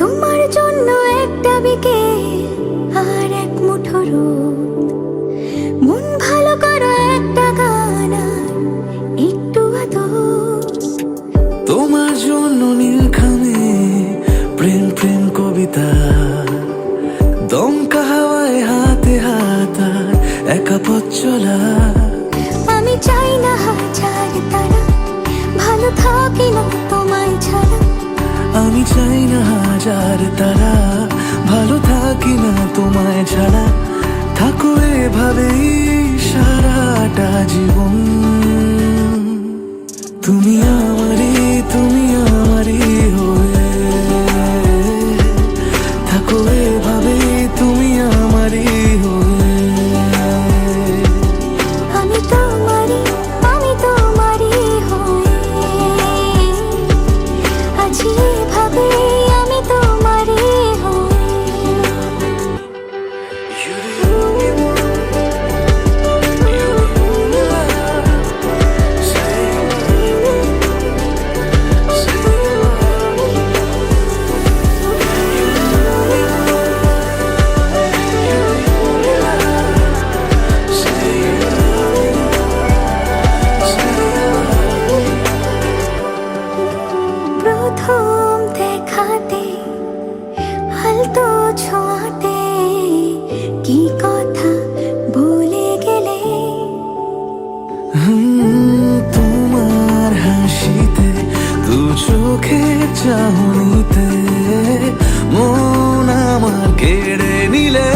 তোমার জন্য একটা বিকেল আর এক মুঠো রোদ, মন ভালো করো একটা গান আর একটু আদর। তোমার জন্য নীলখামে প্রেম প্রেম কবিতা, দমকা হাওয়ায় হাতে হাত আর একা পথ চলা। আমি চাই না হাজার তারা, ভালো থাকি না তোমায় ছাড়া। আমি চাই না হাজার তারা, ভালো থাকি না তোমায় ছাড়া। থাকো এভাবেই সারাটা জীবন, তুমি আমারই হয়ে থাকো এভাবেই, তুমি আমারই হয়ে। আমি তোমারই হয়ে আছি এভাবে, আমি তোমারই হয়ে। প্রথম দেখাতে হালতো ছোঁয়াতে কি কথা বলে গেলে। তোমার হাসিতে, দু চোখের চাহনিতে মন আমার কেড়ে নিলে।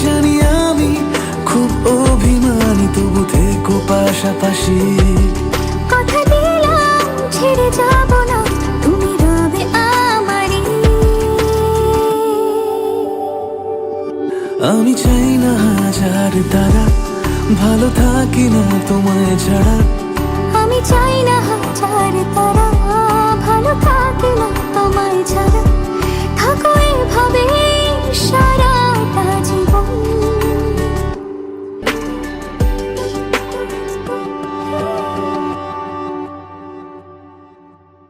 জানি আমি খুব অভিমানী, তবু থেকো পাশাপাশি। কথা দিলাম ছেড়ে যাব না, তুমি রবে আমারই। আমি চাই না হাজার তারা, ভালো থাকি না তোমায় ছাড়া। আমি চাই না হাজার তারা, ভালো থাকি না তোমায় ছাড়া।